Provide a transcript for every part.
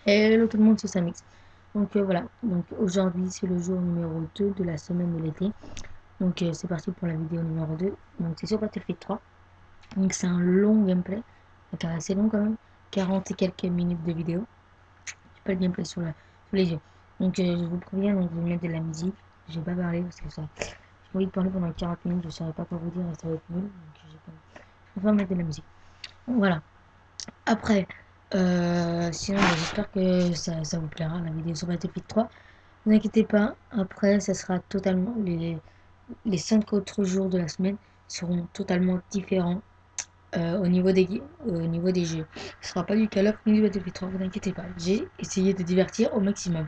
Hello tout le monde, c'est Samix. Donc voilà, donc aujourd'hui c'est le jour numéro 2 de la semaine de l'été. Donc c'est parti pour la vidéo numéro 2. Donc c'est sur Battlefield 3. Donc c'est un long gameplay, donc assez long quand même, 40 et quelques minutes de vidéo. J'ai pas le gameplay sur les yeux. Donc je vous préviens, donc je vais mettre de la musique. Je vais pas parler parce que ça. J'ai envie de parler pendant 40 minutes, je saurais pas quoi vous dire et ça va être nul. Donc je vais pas mettre de la musique. Donc voilà. Après, sinon j'espère que ça vous plaira la vidéo sur Battlefield 3. Ne vous inquiétez pas, après, ça sera totalement. Les 5 autres jours de la semaine seront totalement différents au niveau des jeux. Ce sera pas du Call of ni du Battlefield 3, vous inquiétez pas. J'ai essayé de divertir au maximum.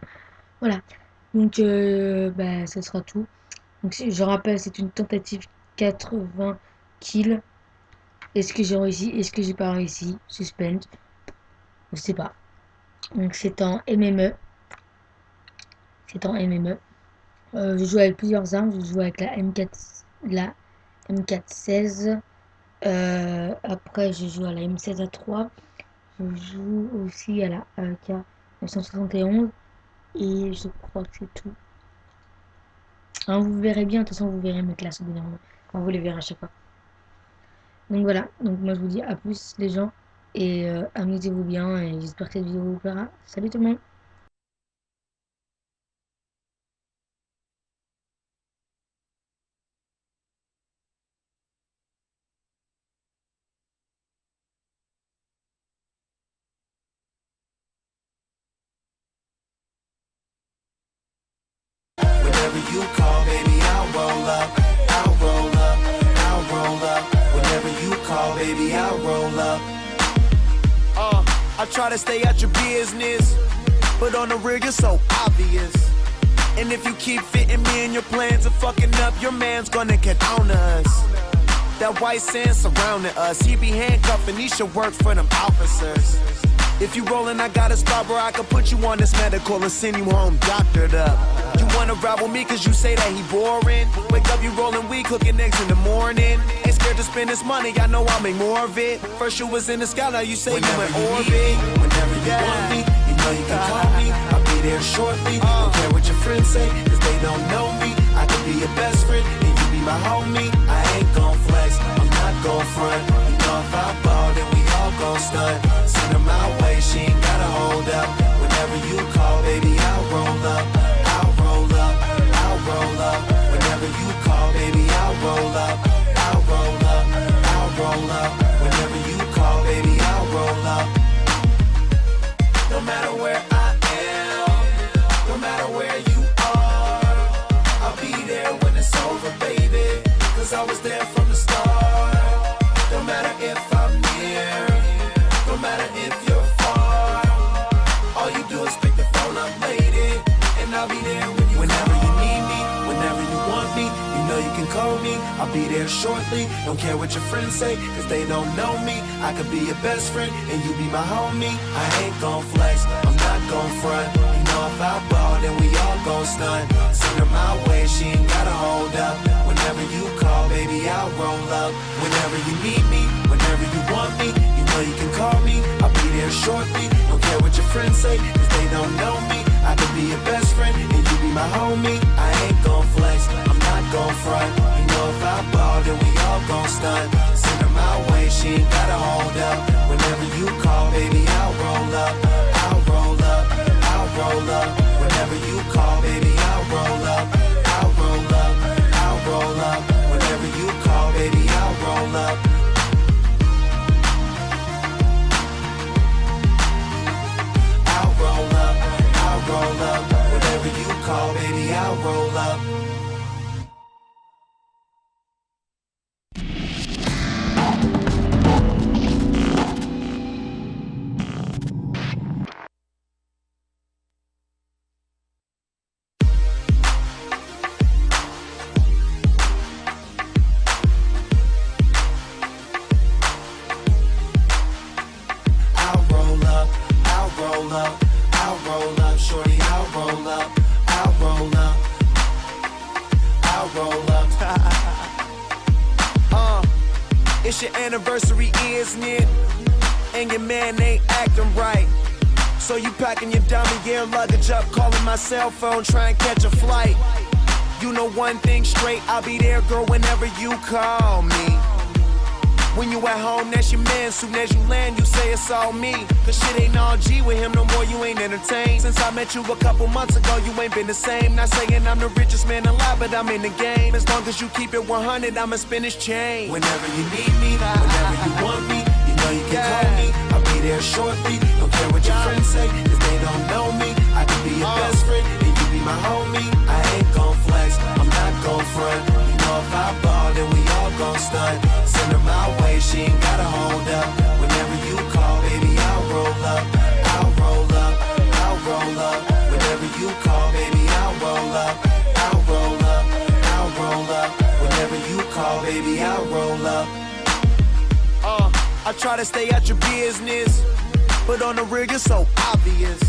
Voilà. Donc, bah, ce sera tout. Donc, je rappelle, c'est une tentative 80 kills. Est-ce que j'ai réussi? Est-ce que j'ai pas réussi? Suspense. Je sais pas. Donc, c'est en MME. C'est en MME. Je joue avec plusieurs armes. Je joue avec la M416. Après, je joue à la M16A3. Je joue aussi à la AK 971. Et je crois que c'est tout. Hein, vous verrez bien. De toute façon, vous verrez mes classes au bout d'un moment. Enfin, vous les verrez à chaque fois. Donc voilà. Donc moi, je vous dis à plus, les gens. Et amusez-vous bien. Et j'espère que cette vidéo vous plaira. Salut tout le monde. Whenever you call, baby, I'll roll up. I'll roll up. I'll roll up. Whenever you call, baby, I'll roll up. I try to stay out your business, but on the real, you're so obvious. And if you keep fitting me in your plans of fucking up, your man's gonna get on us. That white sand surrounding us, he be handcuffing, he should work for them officers. If you rollin', I got a spot where I can put you on this medical and send you home doctored up. You wanna ride with me cause you say that he boring. Wake up, you rollin' weed, cooking eggs in the morning. Ain't scared to spend this money, I know I'll make more of it. First you was in the sky, now you say whenever you in orbit. Whenever you want me, you know you can call me. I'll be there shortly, don't care what your friends say, cause they don't know me. I could be your best friend, and you be my homie. I ain't gon' flex, I'm not gon' front. You know if I ball, then we all gon' stunt. Send her my way, she ain't gotta hold up. Whenever you call, baby, I'll roll up. I'll roll up, I'll roll up. Whenever you call, baby, I'll roll up. I'll roll up, I'll roll up. Whenever you call, baby, I'll roll up. No matter where I am, no matter where you are, I'll be there when it's over, baby. Cause I was there from the start. No matter if I'm near, no matter if you're far, all you do is pick the phone up, lady, and I'll be there when you whenever you need me, whenever you want me, you know you can call me. I'll be there shortly. Don't care what your friends say, cause they don't know me. I could be your best friend, and you be my homie. I ain't gon' flex, I'm not gon' front. You know if I ball, then we all gon' stunt. Send her my way, she ain't gotta hold up. Whenever you call, baby, I'll roll up. Whenever you need me, whenever you want me, you know you can call me. I'll be there shortly. Don't care what your friends say, cause they don't know me. I could be your best friend, and you be my homie. I ain't gon' flex, I'm not gon' front. You know if I ball, then we all gon' stunt. Send her my way, she ain't gotta hold up. Whenever you call, baby, I'll roll up. I'll roll up, I'll roll up. Whenever you call, baby, I'll roll up. I'll roll up, I'll roll up. Whenever you call, baby, I'll roll up. I'll roll up, I'll roll up. Whenever you call, baby, I'll roll up. I'll roll up, I'll roll up, I'll roll up, shorty, I'll roll up, I'll roll up, I'll roll up. It's your anniversary, isn't it? And your man ain't acting right. So you packing your dummy gear luggage up, calling my cell phone, trying to catch a flight. You know one thing straight, I'll be there, girl, whenever you call me. When you at home, that's your man. Soon as you land, you say it's all me. Cause shit ain't all G with him no more, you ain't entertained. Since I met you a couple months ago, you ain't been the same. Not saying I'm the richest man alive, but I'm in the game. As long as you keep it 100, I'ma spin this chain. Whenever you need me, whenever you want me, you know you can call me. I'll be there shortly, don't care what your friends say, cause they don't know me. I can be your best friend, and you be my homie. I ain't gon' flex, I'm not gon' front. You know if I ball, then we all gon' stunt. Send her my way, she ain't gotta hold up. Whenever you call, baby, I'll roll up. I'll roll up, I'll roll up. Whenever you call, baby, I'll roll up. I'll roll up, I'll roll up. Whenever you call, baby, I'll roll up. I try to stay out your business, but on the rig it's so obvious.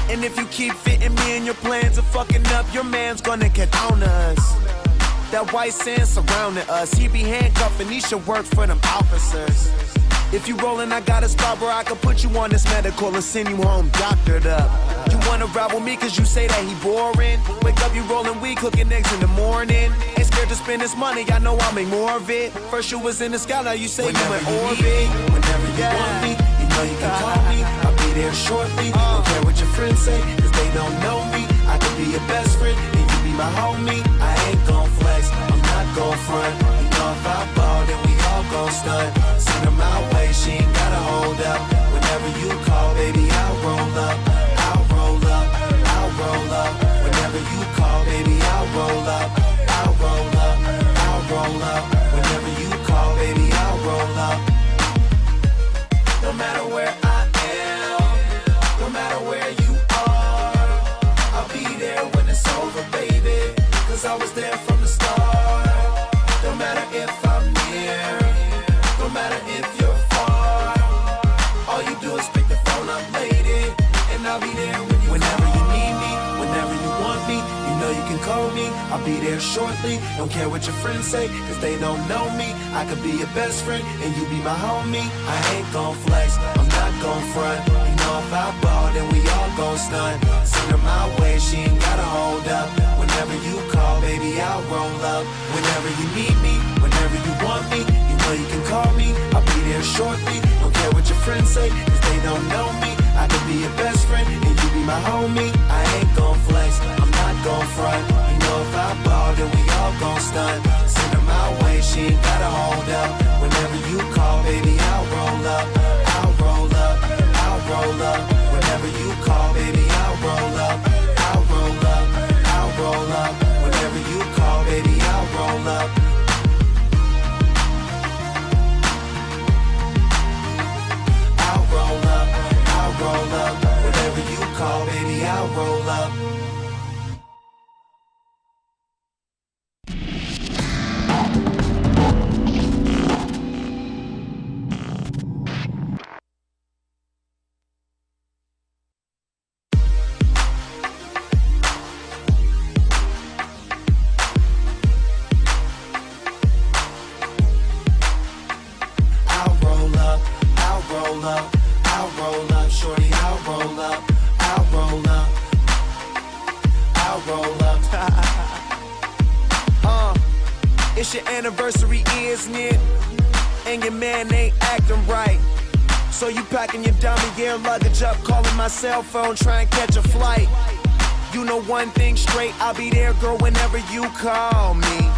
And if you keep fitting me in your plans of fucking up, your man's gonna get on us. That white sand surrounding us, he be handcuffed and he should work for them officers. If you rollin', I got a spot where I can put you on this medical and send you home doctored up. You wanna ride with me cause you say that he boring. Wake up, you rollin' weed, cooking eggs in the morning. Ain't scared to spend this money, I know I'll make more of it. First you was in the sky, now you say whenever you in orbit. Whenever you want me, you know you can call me. I'll be there shortly, don't care what your friends say, cause they don't know me. I can be your best friend, and you be my homie. I ain't gon' flex, I'm not gon' front. You know if I ball, then we all gon' stunt. Send her my way, she ain't gotta hold up. Whenever you call, baby, I'll roll up. I'll roll up, I'll roll up. Whenever you call, baby, I'll roll up. I'll roll up, I'll roll up. Whenever you call, baby, I'll roll up. No matter where I am, no matter where you are, I'll be there when it's over, baby. Cause I was there from the start. No matter if I'm near, no matter if you're far, all you do is pick the phone up, lady, and I'll be there when you whenever you need me, whenever you want me, you know you can call me. I'll be there shortly, don't care what your friends say, cause they don't know me. I could be your best friend, and you be my homie. I ain't gon' flex, I'm not gon' front. You know if I ball, then we all gon' stunt. Send her my way, she ain't gotta hold up. Whenever you call, baby, I'll roll up. Whenever you need me, whenever you want me, you know you can call me. I'll be there shortly, don't care what your friends say, cause they don't know me. I could be your best friend, and you be my homie. I ain't gon' flex, I'm not gon' front. You know if I ball, then we all gon' stunt. Send her my way, she ain't gotta hold up. Whenever you call, baby, I'll roll up. I'll roll up, I'll roll up. Whenever you call, baby, I'll roll up. I'll roll up, I'll roll up. Whenever you call, baby, I'll roll up. I'll roll up, I'll roll up. Whenever you call, baby, I'll roll up. It's your anniversary, isn't it? And your man ain't acting right. So you packing your dummy gear luggage up, calling my cell phone, trying to catch a flight. You know one thing straight, I'll be there, girl, whenever you call me.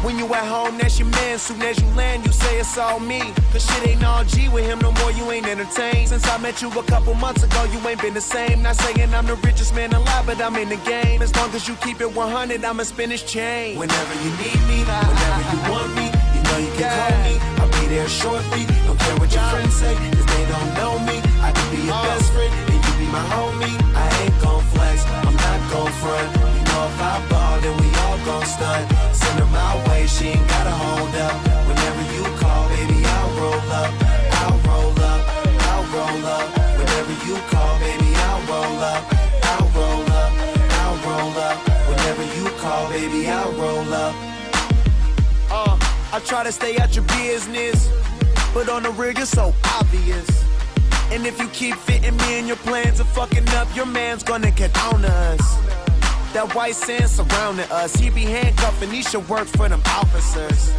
When you at home, that's your man. Soon as you land, you say it's all me. Cause shit ain't all G with him no more, you ain't entertained. Since I met you a couple months ago, you ain't been the same. Not saying I'm the richest man alive, but I'm in the game. As long as you keep it 100, I'ma spin this chain. Whenever you need me, whenever you want me, you know you can call me. I'll be there shortly, don't care what your friends say, cause they don't know me. I can be your best friend, and you be my homie. I ain't gon' flex, I'm not gon' front. You know if I ball, then we all gon' stunt. Send her my way, she ain't gotta hold up. Whenever you call, baby, I'll roll up. I'll roll up, I'll roll up. Whenever you call, baby, I'll roll up. I'll roll up, I'll roll up. Whenever you call, baby, I'll roll up. I try to stay out your business, but on the rig it's so obvious. And if you keep fitting me in your plans of fucking up, your man's gonna get on us. That white sand surrounding us, he be handcuffing, he should work for them officers.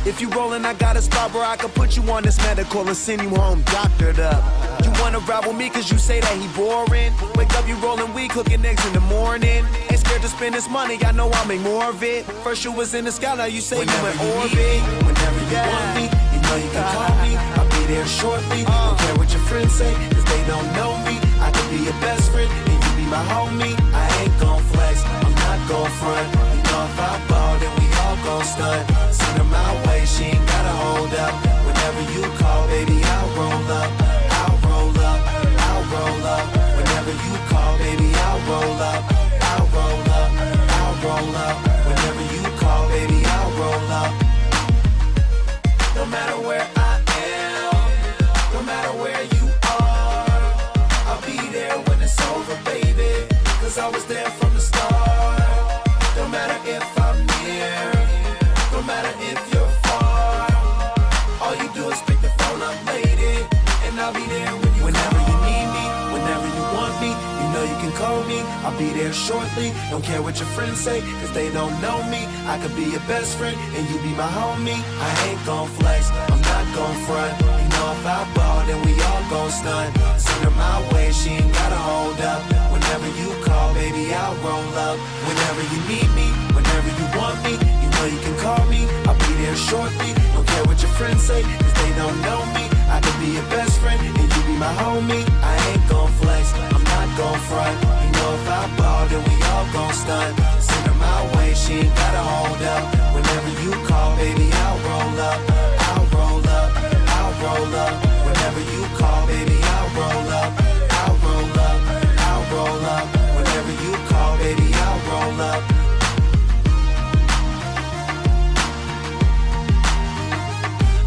If you rollin', I got a spot where I can put you on this medical and send you home doctored up. You wanna ride with me cause you say that he boring. Wake up, you rollin' weed, cooking eggs in the morning. Ain't scared to spend this money, I know I'll make more of it. First you was in the sky, now you say whenever you in orbit. Whenever you want me, you know you can call me. I'll be there shortly, don't care what your friends say, cause they don't know me. I could be your best friend, and you be my homie. I ain't gon' flex, I'm not gon' front. You know if I ball, then we all gon' stunt. Send her my way, she ain't gotta hold up. Whenever you call, baby, I'll roll up. I'll roll up, I'll roll up. Whenever you call, baby, I'll roll up. I'll roll up, I'll roll up. Whenever you call, baby, I'll roll up. No matter where I am, no matter where you are, I'll be there when it's over, baby. Cause I was there from the start. No matter if I'm near, no matter if you're far, all you do is pick the phone up, lady, and I'll be there when you whenever you need me, whenever you want me, you know you can call me. I'll be there shortly, don't care what your friends say, cause they don't know me. I could be your best friend, and you be my homie. I ain't gon' flex, I'm not gon' front. You know if I ball, then we all gon' stunt. Send her my way, she ain't gotta hold up. Whenever you call, baby, I'll roll up. Whenever you need me, whenever you want me, you know you can call me. I'll be there shortly, don't care what your friends say, cause they don't know me. I could be your best friend, and you be my homie. I ain't gon' flex, I'm not gon' front. You know if I ball, then we all gon' stunt. Send her my way, she ain't gotta hold up. Whenever you call, baby, I'll roll up. I'll roll up, I'll roll up. Whenever you call, baby, I'll roll up. I'll roll up, I'll roll up. Whenever you call, baby, I'll roll up.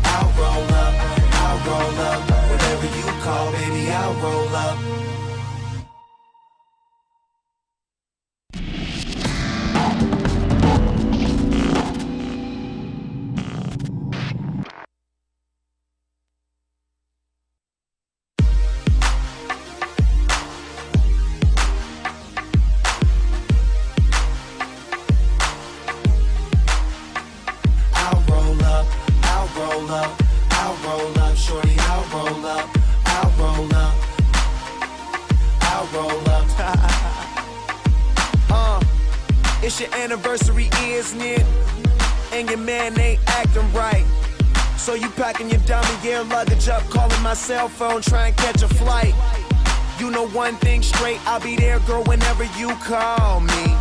I'll roll up, I'll roll up. Whenever you call, baby, I'll roll up. It's your anniversary, isn't it? And your man ain't acting right. So you packing your dummy gear luggage up, calling my cell phone, trying to catch a flight. You know one thing straight, I'll be there, girl, whenever you call me.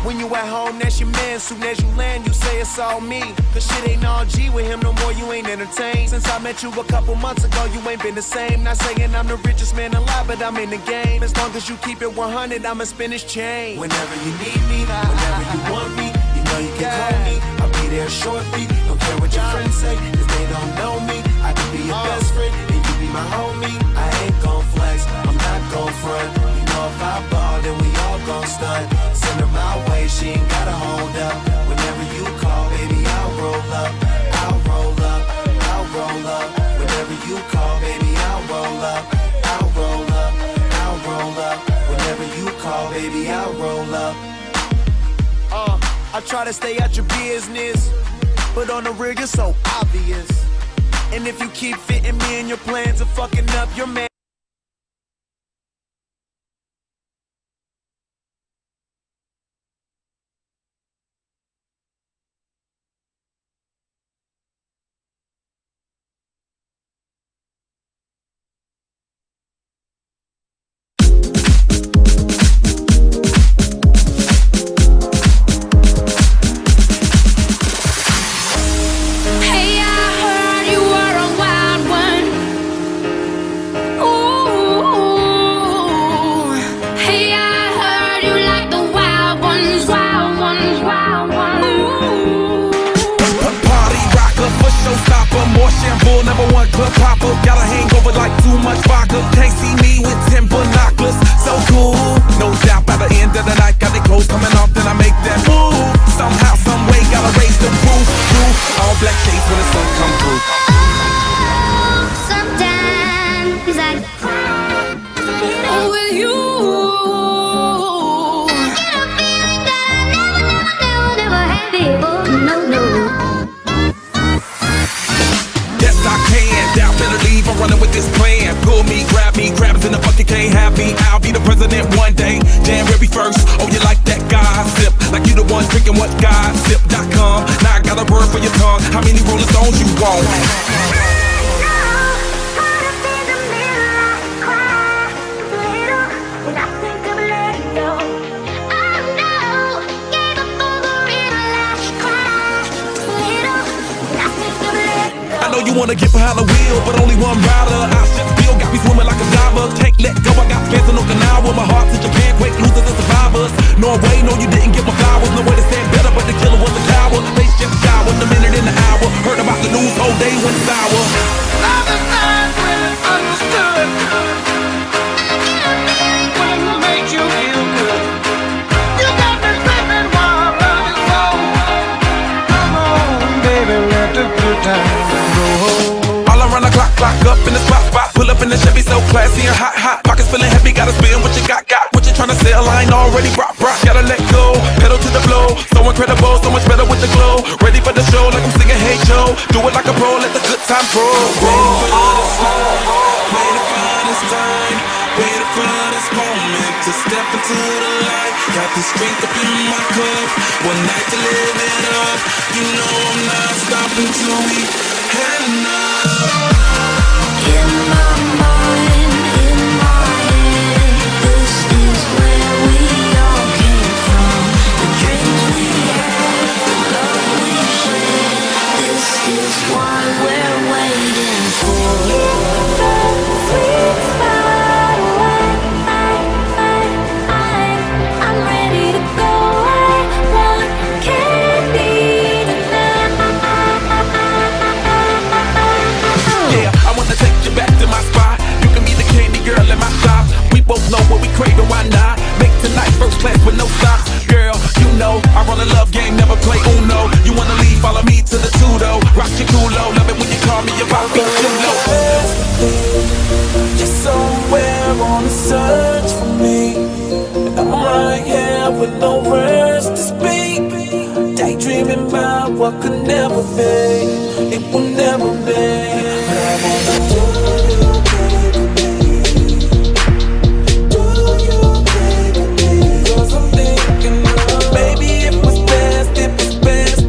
When you at home, that's your man. Soon as you land, you say it's all me. Cause shit ain't all G with him no more, you ain't entertained. Since I met you a couple months ago, you ain't been the same. Not saying I'm the richest man alive, but I'm in the game. As long as you keep it 100, I'ma spin this chain. Whenever you need me, whenever you want me, you know you can call me. I'll be there shortly, don't care what your friends say, cause they don't know me. I can be your best friend, and you be my homie. I ain't gon' flex, I'm not gon' front. You know if I ball, then we all gon' stunt. Send her my way, she ain't gotta hold up. Whenever you call, baby, I'll roll up. I'll roll up, I'll roll up. Whenever you call, baby, I'll roll up. I'll roll up, I'll roll up. Whenever you call, baby, I'll roll up. I try to stay out your business, but on the real, you're so obvious. And if you keep fitting me in your plans of fucking up your man. Number one club popper, got a hangover like too much vodka. Can't see me with 10 binoculars, so cool. No doubt by the end of the night, got the clothes coming off, then I make that move. Somehow, some way, gotta raise the roof. All black shades when the sun come through. Sometimes I How many Rolling Stones you want? I know you wanna get behind the wheel, but only one rider. I shut the bill, got me swimming like a diver. Can't let go, I got fans in Okinawa. My heart to Japan, quake losers and survivors. Norway, no you didn't get my flowers. No way to stand better, but the killer was a coward. Face just showered, a minute in the hour. Heard about the news, whole day went sour. Love is not really understood. When it makes you feel good. You got me slipping while love is low. Come on, baby, let the good times go. All around the clock up in the spot. Pull up in the Chevy so classy and hot. Pockets feeling heavy, gotta spend what you got. What you tryna sell, I ain't already brought. Gotta let go, pedal to the flow. So incredible, so much better with the glow. Ready for the show like I'm singing Hey Joe. Do it like a pro, let the good time roll. Waiting for this time, waiting for this moment to step into the light. Got the strength up in my cup, one night to live it up. You know I'm not stopping till we had enough. In my mind, in my head, this is where we all came from. The dreams we had, the love we shared. This is what we're waiting for. I'm ready to go. I want candy tonight. Yeah, I wanna take you back to my spot. You can be the candy girl in my shop. We both know what we crave and why not. Make tonight first class with no stops. Girl, you know I run a love game, never play Uno. You wanna leave, follow me to the Tudo. Rock your culo, love it when you call me your Bobby Chulo. You're somewhere on the search for me, and I'm right here with no words to speak. Daydreaming about what could never be. It will never be. But I wanna do you, baby. 'Cause I'm thinking of, maybe it was best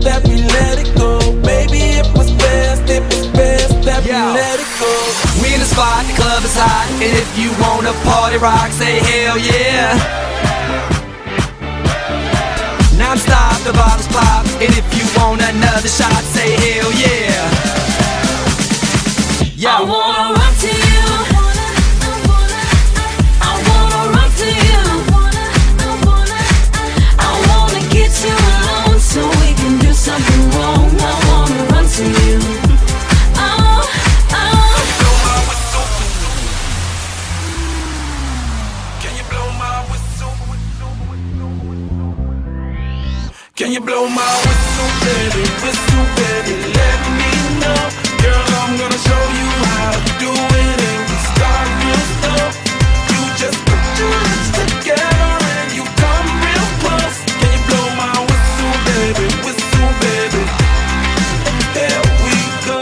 that we let it go. Maybe it was best that we let it go. We in the spot, the club is hot, and if you wanna party rock, say hell yeah. Non-stop, the bottles pop, and if you want another shot, say hell yeah. Yo. I wanna run to you. I wanna run to you. I wanna get you alone so we can do something wrong. I wanna run to you. Oh, oh. Can you blow my whistle? Can you blow my whistle, baby? Whistle, baby, let me know. Girl, I'm gonna show you how to do it, and we start real slow. You just put your lips together and you come real close. Can you blow my whistle, baby? Whistle, baby. There we go.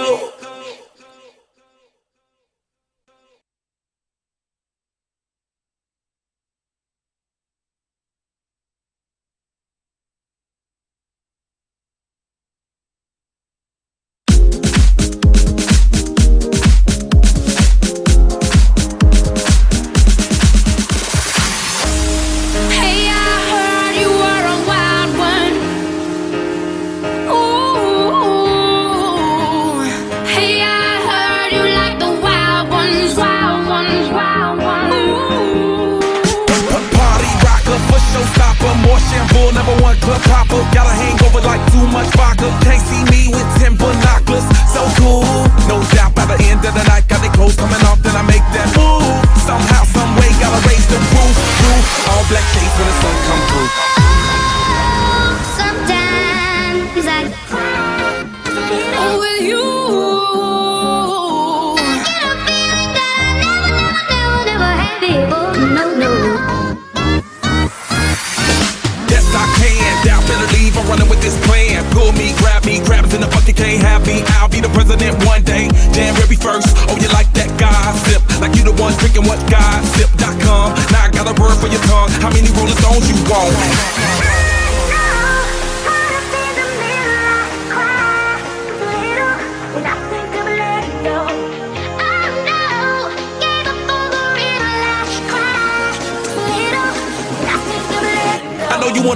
Hey, I heard you were a wild one. Ooh. Hey, I heard you like the wild ones, wild ones, wild ones. Ooh. Party rocker, for showstopper, more shampoo, number one club popper. Got a hangover like too much vodka. Can't see me with 10 binoculars. So cool, no doubt by the end of the night, got the clothes coming off, then I make that move. Somehow, some way, gotta raise the roof. All black shades when the sun come through. Sometimes I with you. I get a feeling that I never had before. No, no. Yes, I can. Doubt better leave. I'm running with this plan. Pull me, grab crabs in the bucket can't have me. I'll be the president one day. January 1st. Oh, you like that gossip? Like you the one drinking what gossip.com. Now I got a word for your tongue. How many Rolling Stones you want?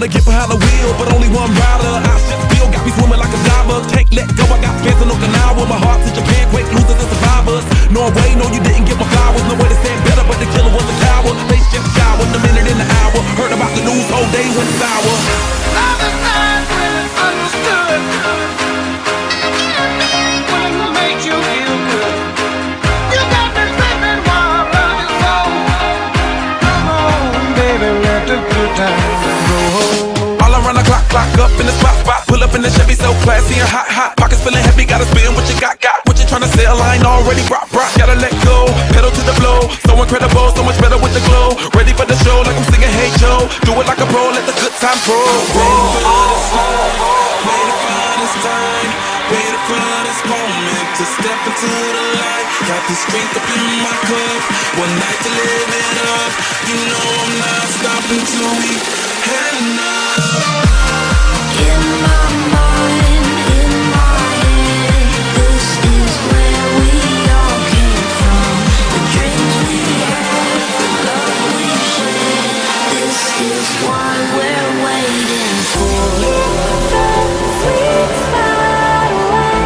wanna get behind the wheel, but only one rider. I should feel got me swimming like a diver. Can't let go, I got fans in Okinawa. My heart to Japan, quake losers and survivors. Norway, no, you didn't get my flowers. No way to stand better, but the killer was a coward. They just showered the minute in the hour. Heard about the news, whole day went sour. Love is not really understood. When it makes you feel good. You got me slipping while love is low. Come on, baby, let the good times go. All around the clock up in the spot. Pull up in the Chevy so classy and hot. Pockets feeling heavy, gotta spend what you got. What you tryna sell, I ain't already rock. Gotta let go, pedal to the flow. So incredible, so much better with the glow. Ready for the show like I'm singing Hey Joe. Do it like a pro, let the good times roll. Waiting for this time, waiting for this moment to step into the light. Got this drink up in my cup, one night to live it up. You know I'm not stopping till we had enough. In my mind, in my head, this is where we all came from. The dreams we had, the love we shared. This is what we're waiting for. Sweet spot away,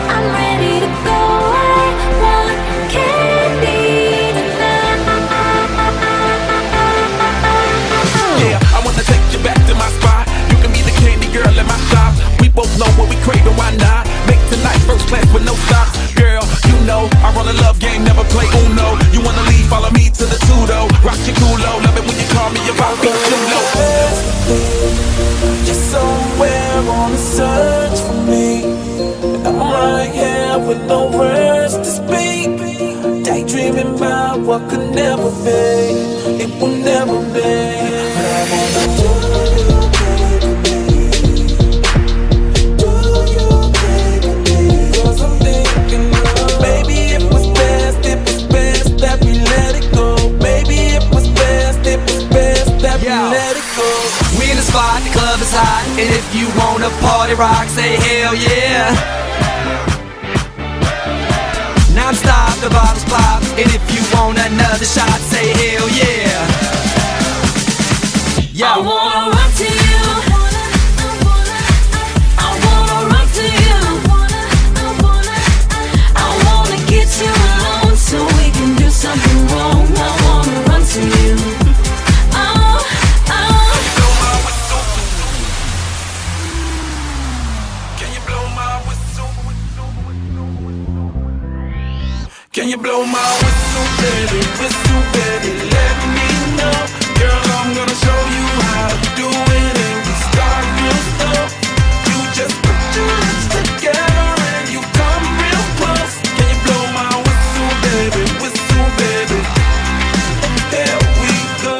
I'm ready to go. I want candy tonight. Yeah, I wanna take you back to my spot. You can be the candy girl in my shop. We both know what we crave and why not. Make tonight first class with no stops. Girl, you know I run a love game, never play Uno. You wanna leave, follow me to the Tudo. Rock your culo, love it when you call me about me too low. You're somewhere on a search for me, and I'm right here with no words to speak. Daydreaming about what could never be, it will never be. But I wanna do you, baby, 'cause I'm thinking of, maybe it was best that we let it go. Maybe it was best that we let it go. We in the spot, the club is hot, and if you wanna party rock, say hell yeah. Non-stop, the bottles pop, and if you want another shot, say hell yeah. Yo. I wanna run to you. I wanna run to you. I wanna get you alone so we can do something wrong. I wanna run to you. Oh, oh. Can you blow my whistle? Can you blow my whistle, baby? Whistle, baby, let me know. Girl, I'm gonna show you how to do it, and we start real slow. You just put your lips together and you come real close. Can you blow my whistle, baby? Whistle, baby. There we go.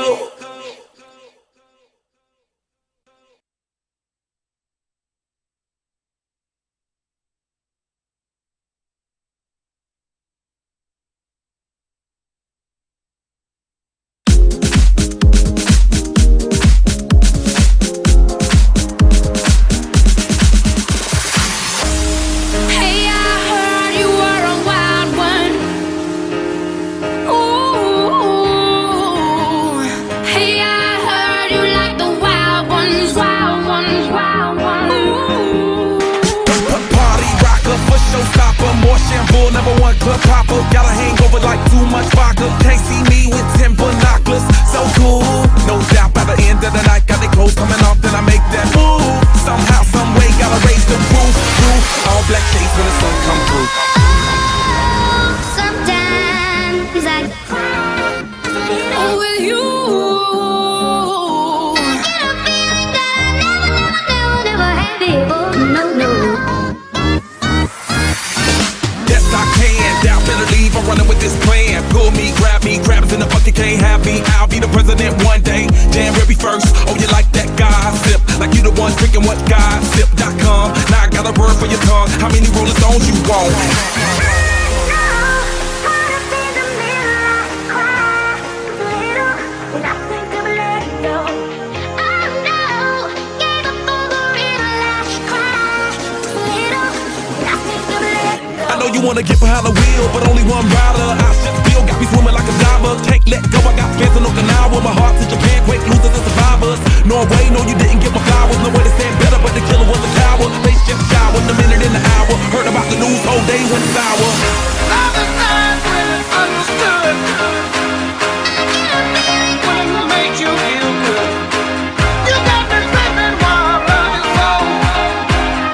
Hey, I heard you were a wild one. Ooh. Hey, I heard you like the wild ones, wild ones, wild ones. Ooh. Party rocker, for showstopper, more shampoo, number one club popper. Got a hangover like too much vodka. Can't see me with 10 binoculars. So cool, no doubt by the end of the night, got the clothes coming off, then I make that move. Somehow, some way, gotta raise the roof. All black shades when the sun come through. Sometimes I cry with you. I get a feeling that I never had before. No, no. Yes, I can. Doubt better leave. I'm running with this plan. Pull me, crabs in the bucket can't have me. I'll be the president one day. January 1st. Oh, you like that gossip? Like you the one drinking what gossip.com. Now I got a word for your tongue. How many Rolling Stones you want? I know you wanna get behind the wheel, but only one rider. I should feel got Be swimming like a diver, can't let go. I got fans in Okinawa, my heart to Japan, quake losers and survivors. Norway, no, you didn't get my flowers. No way to stand better, but the killer was a coward. Face just showered, a minute in the hour. Heard about the news, whole day went sour. Now the time when it's understood, when it makes you feel good. You got me sleeping while love is low.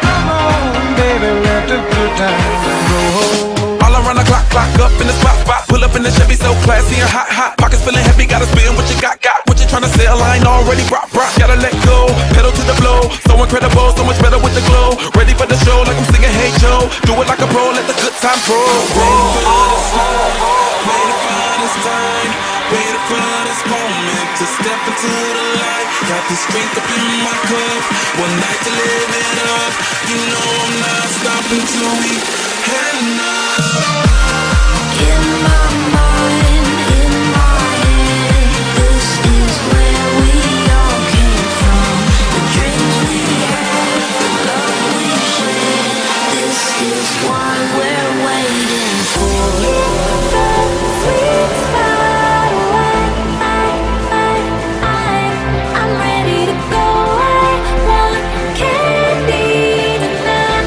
Come on, baby, let the good times go. All around the clock up in the spot. Pull up in the Chevy so classy and hot. Pockets feeling heavy, gotta spin what you got. What you tryna sell, I ain't already brought. Gotta let go, pedal to the flow. So incredible, so much better with the glow. Ready for the show like I'm singing Hey Joe. Do it like a pro, let the good time roll. Waiting for this time, waiting for this moment to step into the light. Got this drink up in my cup, one night to live it up. You know I'm not stopping till we had enough. In my mind, in my head, this is where we all came from. The dreams we had, the love we shared. This is what we're waiting for. Sweet spot away, I'm ready to go. I want candy tonight.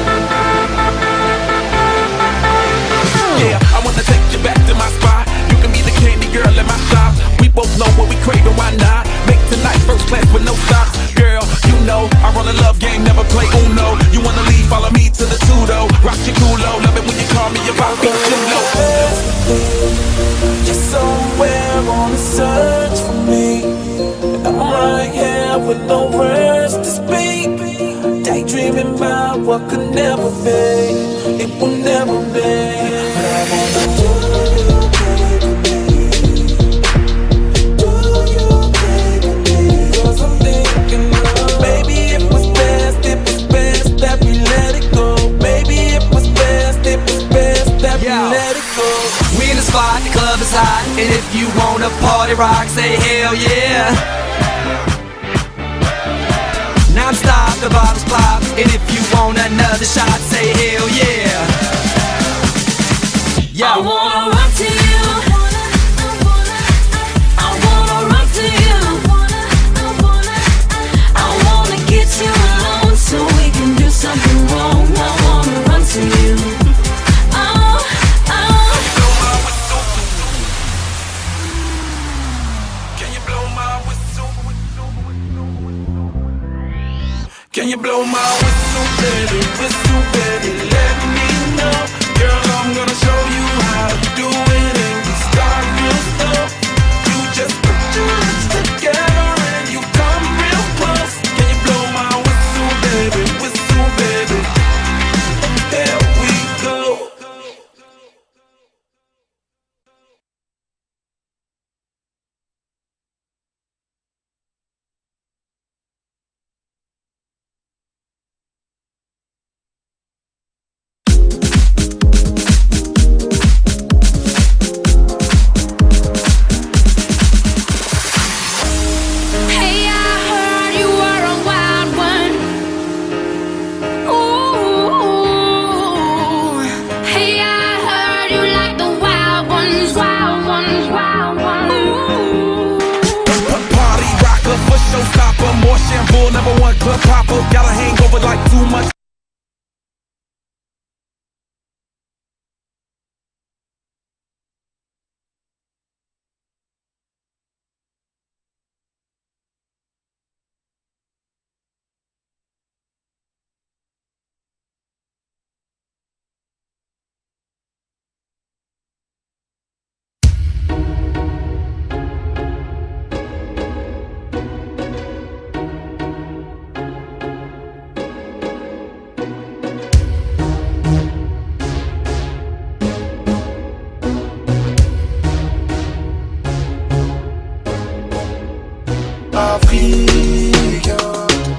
Yeah, I wanna take you back to my spot. You can be the candy girl in my shop. We both know what we crave and why not. Make tonight first class with no stops. Girl, you know I run a love game, never play Uno. You wanna leave, follow me to the Tudo. Rock your culo, love it when you call me about me too low. You're somewhere on a search for me, and I'm right here with no words to speak. Daydreaming about what could never be, it will never be. But I wanna do you, baby, 'cause I'm thinking of, maybe it was best that we let it go. Maybe it was best that we let it go. We in the spot, the club is hot, and if you wanna party rock, say hell yeah. Non-stop, the bottles pop, and if you want another shot, say hell yeah. Yo. I wanna rock to you. I wanna rock to you. I wanna get you alone so we can do something wrong. I wanna run to you. Oh, oh. Can you blow my whistle? Can you blow my whistle, baby? Whistle, baby, let me know. Girl, I'm gonna show you how to do it, and we start real slow. You just put your lips together and you come real close. Can you blow my whistle, baby? Whistle, baby. There we go. Hey, I heard you were a wild one. Ooh. Hey, I heard you like the wild ones, wild ones, wild ones. Ooh. Party rocker, for showstopper, more shampoo, number one club popper. Got a hangover like too much. Africain.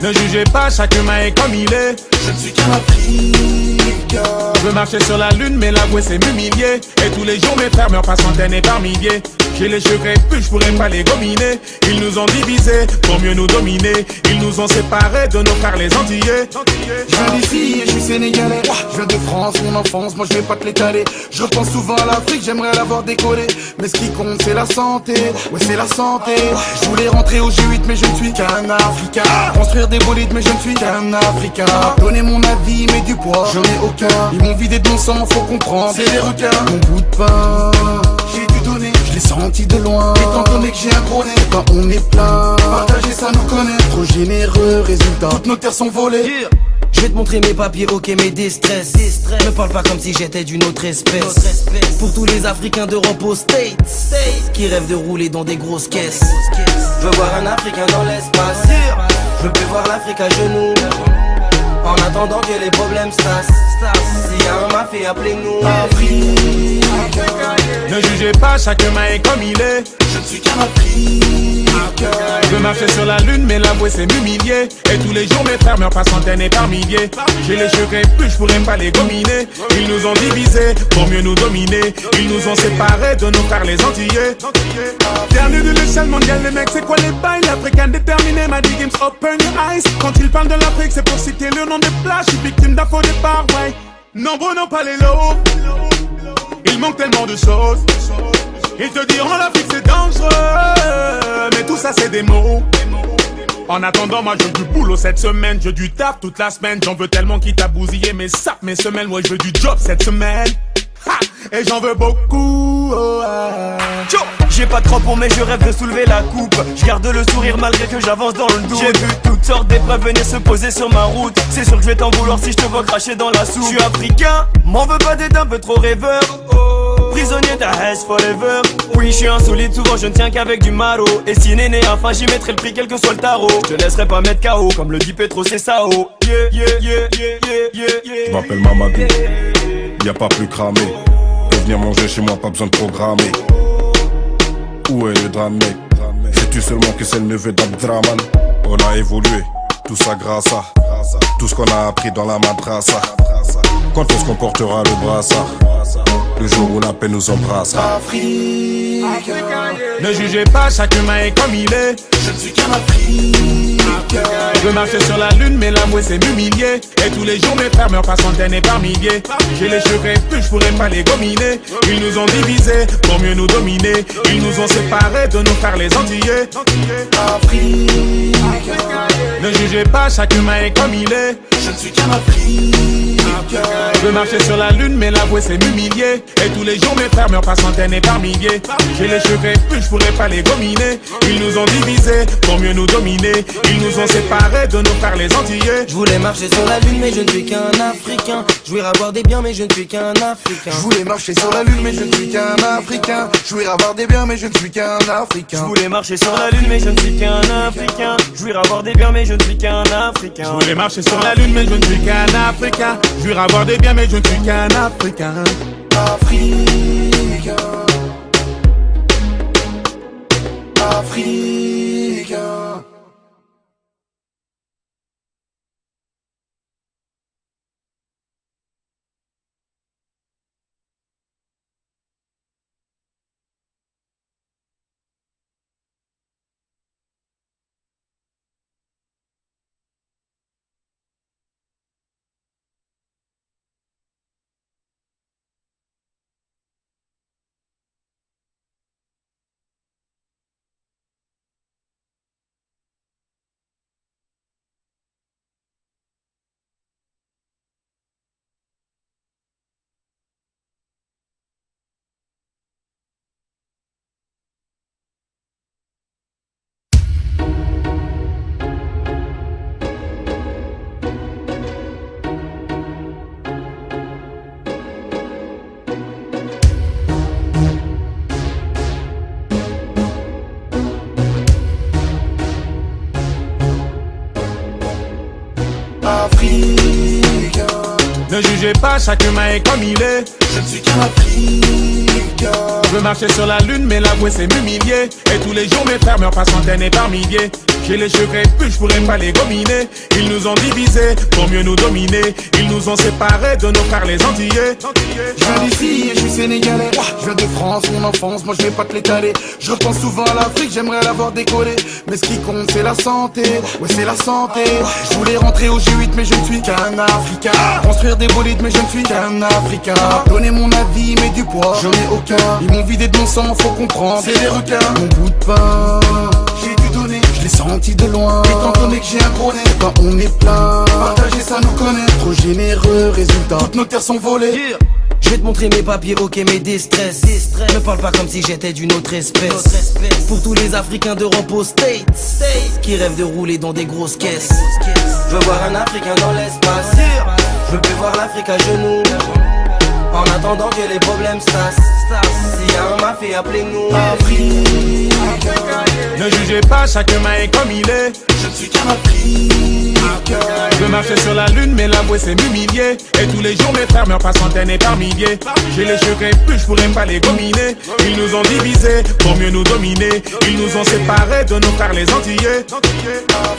Ne jugez pas, chaque humain est comme il est. Je ne suis qu'un Africain. Je veux marcher sur la lune, mais l'avouer c'est m'humilier. Et tous les jours mes frères meurent par centaines et par milliers. J'ai les cheveux crépus, je pourrais pas les gominer. Ils nous ont divisés pour mieux nous dominer. Ils nous ont séparés de nos frères les Antillais. Je viens d'ici et je suis sénégalais. Je viens de France, mon enfance, moi je vais pas te l'étaler. Je repense souvent à l'Afrique, j'aimerais l'avoir décollé. Mais ce qui compte c'est la santé, ouais c'est la santé. Je voulais rentrer au G8 mais je ne suis qu'un Africain. Construire des bolides mais je ne suis qu'un Africain. Donner mon avis mais du poids, j'en ai aucun. Ils m'ont vidé de mon sang, faut comprendre, c'est des requins. Mon bout de pain, j'ai dû donner, je l'ai senti de loin. Étant donné que j'ai un gros nez, quand on est plein, partager ça nous connaît. Trop généreux, résultat, toutes nos terres sont volées. Je vais te montrer mes papiers, ok, mes distress. Ne parle pas comme si j'étais d'une autre espèce. Pour tous les Africains d'Europe aux States qui rêvent de rouler dans des grosses caisses. Je veux voir un Africain dans l'espace. Je peux voir l'Afrique à genoux. En attendant que les problèmes se tassent. S'il y a un mafé, appelez-nous. Ne jugez pas, chacun est comme il est. Je ne suis qu'un Africain. Je veux marcher sur la lune, mais l'avouer c'est m'humilier. Et tous les jours mes frères meurent par centaines et par milliers. J'ai les cheveux crépus, je pourrais pas les gominer. Ils nous ont divisés pour mieux nous dominer. Ils nous ont séparés de nos frères les Antillais. Dernier de l'échelle mondiale, les mecs, c'est quoi les bails? L'Africain déterminé m'a dit Games open your eyes. Quand ils parlent de l'Afrique, c'est pour citer le nom des plages. Je suis victime d'un faux départ, ouais. Nombreux n'ont pas les lots. Il manque tellement de choses. Ils te diront l'Afrique c'est dangereux, mais tout ça c'est des mots. En attendant, moi je veux du boulot cette semaine. Je veux du taf toute la semaine. J'en veux tellement qui t'a bousillé mes sapes, mes semelles. Moi je veux du job cette semaine. Ha! Et j'en veux beaucoup. Oh, ah. J'ai pas de crampons mais je rêve de soulever la coupe. Je garde le sourire malgré que j'avance dans le doute. J'ai vu toutes sortes d'épreuves venir se poser sur ma route. C'est sûr que je vais t'en vouloir si je te vois cracher dans la soupe. Je suis africain, m'en veux pas d'être un peu trop rêveur. Prisonnier ta haise forever. Oui je suis insolite, souvent je ne tiens qu'avec du maro. Et si néné enfin j'y mettrai le prix quel que soit le tarot. Je te laisserai pas mettre KO comme le dit Petro c'est Sao. Je m'appelle Mamadou, y a pas plus cramé. Peux venir manger chez moi, pas besoin de programmer. Où est le drame mec? Sais-tu seulement que c'est le neveu d'Abdraman? On a évolué, tout ça grâce à tout ce qu'on a appris dans la madrasa. Quand est-ce qu'on portera le brassard? Le jour où la paix nous embrassera. Africain. Ne jugez pas, chacun est comme il est. Je ne suis qu'un Africain. Je veux marcher sur la lune, mais l'avouer c'est m'humilier. Et tous les jours mes frères meurent par centaines et par milliers. J'ai les cheveux crépus, je pourrais pas les gominer. Ils nous ont divisés pour mieux nous dominer. Ils nous ont séparés de nos frères les Antillais. Africain. Ne jugez pas, chacun est comme il est. Je ne suis qu'un Africain. Je veux marcher sur la lune, mais l'avouer c'est m'humilier. Et tous les jours mes frères meurent par centaines et par milliers. J'ai les cheveux crépus, je pourrais pas les gominer. Ils nous ont divisés pour mieux nous dominer. Ils nous ont séparés de nos frères les Antillais. Je voulais marcher sur la lune mais je ne suis qu'un Africain. Je voulais avoir des biens mais je ne suis qu'un Africain. Je voulais marcher sur la lune mais je ne suis qu'un Africain. Je voulais avoir des biens mais je ne suis qu'un Africain. Je voulais marcher sur la lune mais je ne suis qu'un Africain. Je voulais avoir des biens mais je ne suis qu'un Africain. Je voulais marcher sur la lune mais je ne suis qu'un Africain. Je voulais avoir des biens mais je ne suis qu'un Africain. Africain. Africain. Ne jugez pas, chacun est comme il est. Je ne suis qu'un Africain. Je veux marcher sur la lune, mais l'avouer c'est m'humilier. Et tous les jours mes frères meurent par centaines et par milliers. J'ai les cheveux crépus, je pourrais pas les gominer. Ils nous ont divisés pour mieux nous dominer. Ils nous ont séparés de nos frères les Antillais. Je viens d'ici et je suis sénégalais. Je viens de France, mon enfance, moi je vais pas te l'étaler. Je repense souvent à l'Afrique, j'aimerais l'avoir décollé. Mais ce qui compte c'est la santé, ouais c'est la santé. Je voulais rentrer au G8 mais je ne suis qu'un Africain. Construire des bolides mais je ne suis qu'un Africain. Donner mon avis mais du poids, j'en ai aucun. Ils m'ont vidé de mon sang, faut comprendre, c'est des requins. Mon bout de pain, j'ai dû donner, je l'ai senti de loin. Étant donné que j'ai un gros nez, quand on est plein, partager ça nous connaît. Trop généreux, résultat, toutes nos terres sont volées. Je vais te montrer mes papiers, ok, mes déstress. Ne parle pas comme si j'étais d'une autre espèce. Pour tous les Africains d'Europe aux States qui rêvent de rouler dans des grosses caisses. Je veux voir un Africain dans l'espace. Je veux plus voir l'Afrique à genoux. En attendant que les problèmes stassent. S'il y a un mafia, appelez-nous Afrique. Ne jugez pas, chacun est comme il est. Je ne suis qu'un Africain. Je marchais sur la lune, mais la voix c'est m'humilier. Et tous les jours mes frères meurent par centaines et par milliers. J'ai les cheveux crépus, je pourrais pas les gominer. Ils nous ont divisés pour mieux nous dominer. Ils nous ont séparés de nos frères les Antillais.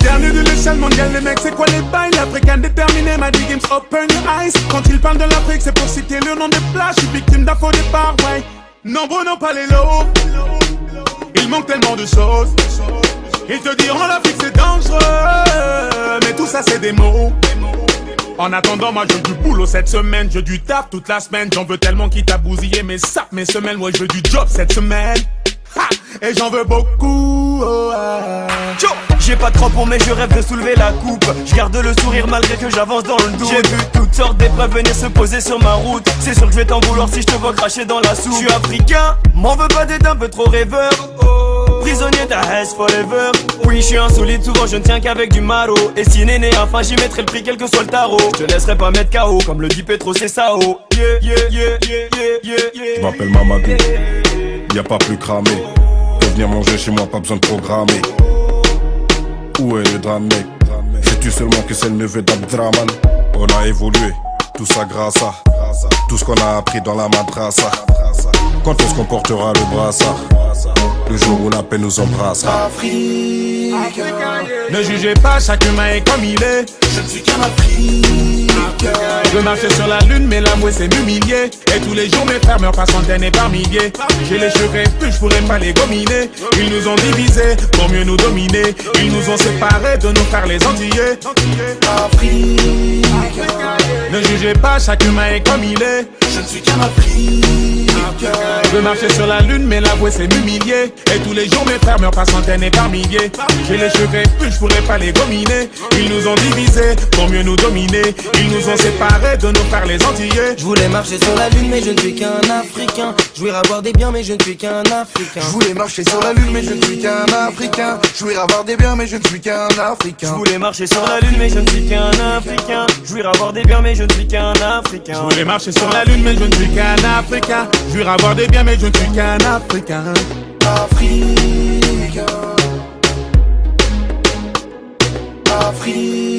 Dernier de l'échelle mondiale, les mecs c'est quoi les bails? L'Africain déterminé m'a dit games open your eyes. Quand ils parlent de l'Afrique c'est pour citer le nom des plages. Je suis victime d'un faux départ, ouais. Nombreux n'ont pas les lots. Il manque tellement de choses. Ils te diront l'Afrique c'est dangereux, mais tout ça c'est des mots. En attendant moi je veux du boulot cette semaine, je veux du taf toute la semaine. J'en veux tellement qui t'a bousillé mes saps, mes semelles. Ouais je veux du job cette semaine, ha, et j'en veux beaucoup, oh, ah. J'ai pas de crampons mais je rêve de soulever la coupe. Je garde le sourire malgré que j'avance dans le doute. J'ai vu toutes sortes d'épreuves venir se poser sur ma route. C'est sûr que je vais t'en vouloir si je te vois cracher dans la soupe. Je suis africain, m'en veux pas d'être un peu trop rêveur. Prisonnier ta haise forever. Oui je suis insolite, souvent je ne tiens qu'avec du maro. Et si néné enfin j'y mettrai le prix quel que soit le tarot. Je te laisserai pas mettre KO comme le dit Petro c'est Sao. Je m'appelle Mamadou, y a pas plus cramé. Peux venir manger chez moi, pas besoin de programmer. Où est le drame mec? Sais-tu seulement que c'est le neveu d'Abdraman? On a évolué, tout ça grâce à tout ce qu'on a appris dans la madrasa. Quand est-ce qu'on portera le brassard? Le jour où la paix nous embrassera. Africain. Ne jugez pas, chaque humain est comme il est. Je ne suis qu'un Africain. Je marchais sur la lune, mais la mouette c'est m'humilier. Et tous les jours mes frères meurent par centaines et par milliers. J'ai les cheveux crépus, je pourrais pas les gominer. Ils nous ont divisés pour mieux nous dominer. Ils nous ont séparés de nos frères les Antillais. Africain. Ne jugez pas, chaque humain est comme il est. Je ne suis qu'un Africain. Je marchais sur la lune, mais la voix c'est m'humilier. Et tous les jours mes frères meurent par centaines et par milliers. J'ai les cheveux crépus, je pourrais pas les gominer. Ils nous ont divisés pour mieux nous dominer. Ils nous ont séparés de nos frères les Antillais. Je voulais marcher sur la lune mais je ne suis qu'un Africain. Je voulais avoir des biens mais je ne suis qu'un Africain. Je voulais marcher sur la lune mais je ne suis qu'un Africain. Je voulais avoir des biens mais je ne suis qu'un Africain. Je voulais marcher sur la lune mais je ne suis qu'un Africain. Je voulais avoir des biens mais je ne suis qu'un Africain. Je voulais marcher sur la lune mais je ne suis qu'un Africain. Je voulais avoir des biens mais je ne suis qu'un Africain. Africain. Africain.